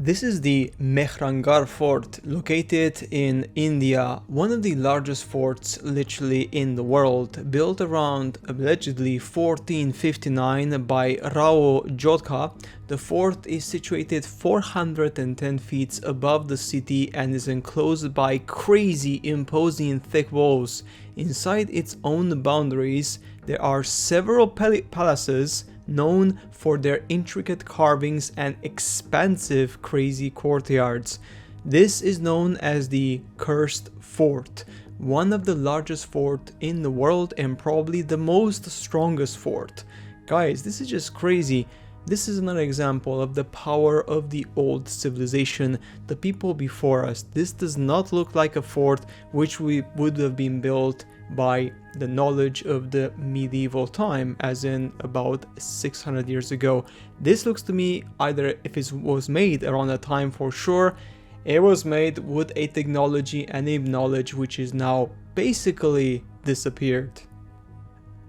This is the Mehrangarh fort located in India, one of the largest forts literally in the world, built around allegedly 1459 by Rao Jodha. The fort is situated 410 feet above the city and is enclosed by crazy imposing thick walls. Inside its own boundaries there are several palaces known for their intricate carvings and expansive crazy courtyards. This is known as the Cursed Fort, one of the largest forts in the world and probably the most strongest fort. Guys, this is just crazy. This is another example of the power of the old civilization, the people before us. This does not look like a fort which would have been built by the knowledge of the medieval time, as in about 600 years ago. This looks to me, either if it was made around that time for sure, it was made with a technology and a knowledge which is now basically disappeared.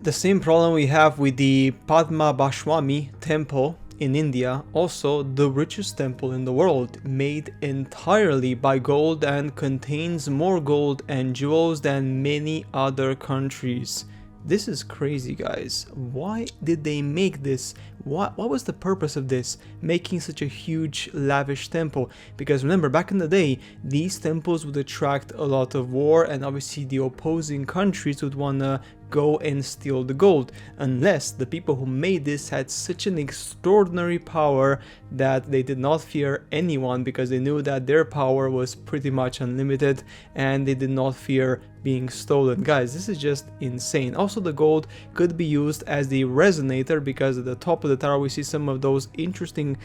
The same problem we have with the Padmabhaswamy temple in India, also the richest temple in the world, made entirely by gold and contains more gold and jewels than many other countries. This is crazy, guys. Why did they make this? What was the purpose of this? Making such a huge, lavish temple? Because remember, back in the day, these temples would attract a lot of war, and obviously the opposing countries would want to go and steal the gold, unless the people who made this had such an extraordinary power that they did not fear anyone, because they knew that their power was pretty much unlimited and they did not fear being stolen. Guys, this is just insane. Also, the gold could be used as the resonator, because at the top of the tower we see some of those interesting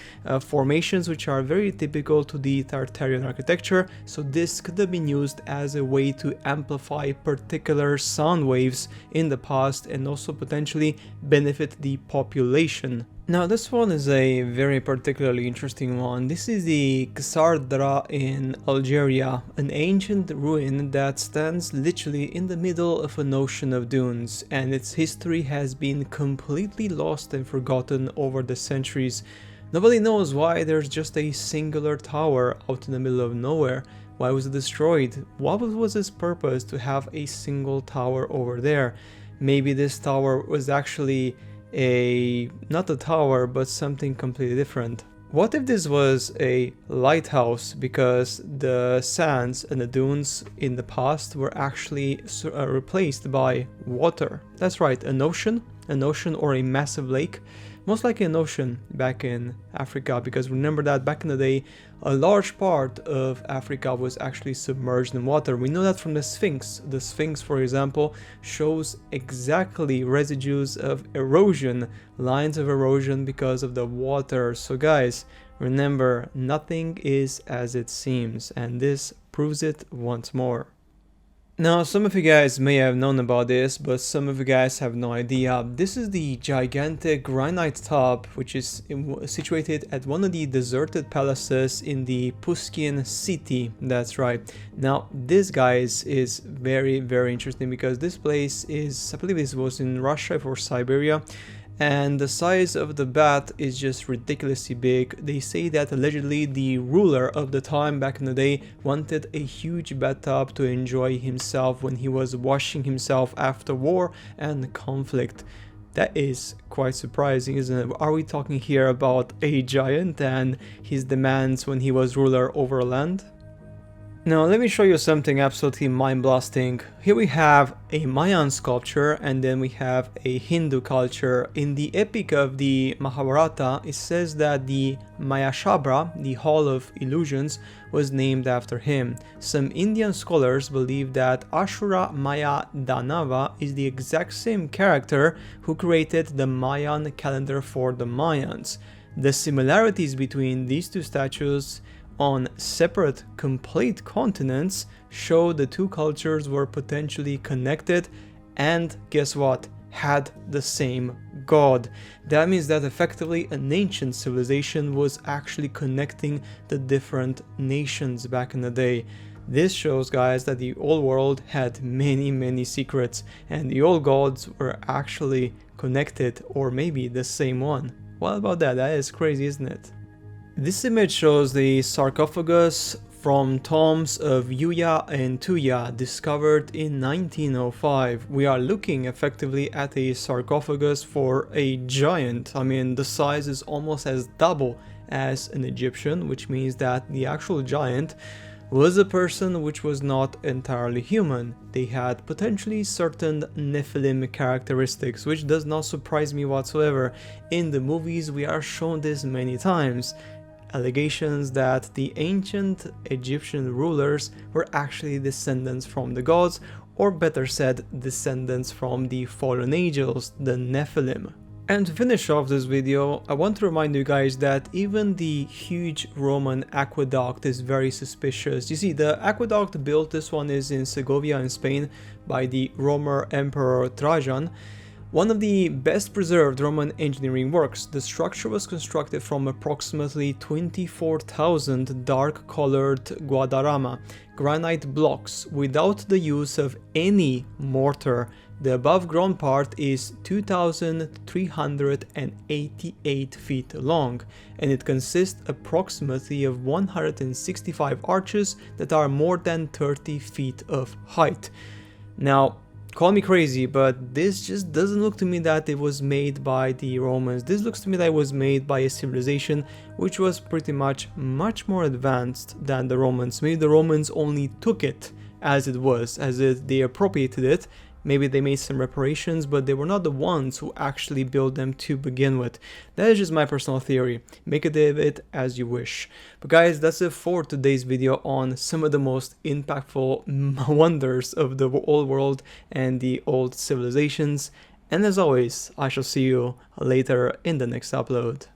formations which are very typical to the Tartarian architecture, so this could have been used as a way to amplify particular sound waves in the past and also potentially benefit the population. Now this one is a very particularly interesting one. This is the Ksardra in Algeria, an ancient ruin that stands literally in the middle of an ocean of dunes, and its history has been completely lost and forgotten over the centuries. Nobody knows why there's just a singular tower out in the middle of nowhere. Why was it destroyed? What was its purpose to have a single tower over there? Maybe this tower was actually not a tower, but something completely different. What if this was a lighthouse, because the sands and the dunes in the past were actually replaced by water? That's right, an ocean or a massive lake, most likely an ocean back in Africa, because remember that back in the day a large part of Africa was actually submerged in water. We know that from the Sphinx. The Sphinx, for example, shows exactly residues of erosion, lines of erosion because of the water. So guys, remember, nothing is as it seems, and this proves it once more. Now, some of you guys may have known about this, but some of you guys have no idea. This is the gigantic granite tub, which is situated at one of the deserted palaces in the Pushkin city. That's right. Now, this, guys, is very, very interesting, because this place is, I believe this was in Russia or Siberia, and the size of the bath is just ridiculously big. They say that allegedly the ruler of the time back in the day wanted a huge bathtub to enjoy himself when he was washing himself after war and conflict. That is quite surprising, isn't it? Are we talking here about a giant and his demands when he was ruler over land? Now let me show you something absolutely mind-blasting. Here we have a Mayan sculpture, and then we have a Hindu culture. In the epic of the Mahabharata, it says that the Mayashabra, the Hall of Illusions, was named after him. Some Indian scholars believe that Ashura Maya Danava is the exact same character who created the Mayan calendar for the Mayans. The similarities between these two statues on separate complete continents show the two cultures were potentially connected, and guess what, had the same god. That means that effectively an ancient civilization was actually connecting the different nations back in the day. This shows, guys, that the old world had many secrets, and the old gods were actually connected, or maybe the same one. What about that? That is crazy, isn't it? This image shows the sarcophagus from tombs of Yuya and Tuya discovered in 1905. We are looking effectively at a sarcophagus for a giant. I mean, the size is almost as double as an Egyptian, which means that the actual giant was a person which was not entirely human. They had potentially certain Nephilim characteristics, which does not surprise me whatsoever. In the movies, we are shown this many times. Allegations that the ancient Egyptian rulers were actually descendants from the gods, or better said, descendants from the fallen angels, the Nephilim. And to finish off this video, I want to remind you guys that even the huge Roman aqueduct is very suspicious. You see, the aqueduct built, this one is in Segovia in Spain by the Roman Emperor Trajan. One of the best preserved Roman engineering works. The structure was constructed from approximately 24,000 dark-colored guadarrama granite blocks without the use of any mortar. The above ground part is 2,388 feet long, and it consists approximately of 165 arches that are more than 30 feet of height. Now, call me crazy, but this just doesn't look to me that it was made by the Romans. This looks to me that it was made by a civilization which was pretty much more advanced than the Romans. Maybe the Romans only took it as it was, they appropriated it. Maybe they made some reparations, but they were not the ones who actually built them to begin with. That is just my personal theory. Make it of it as you wish. But guys, that's it for today's video on some of the most impactful wonders of the old world and the old civilizations. And as always, I shall see you later in the next upload.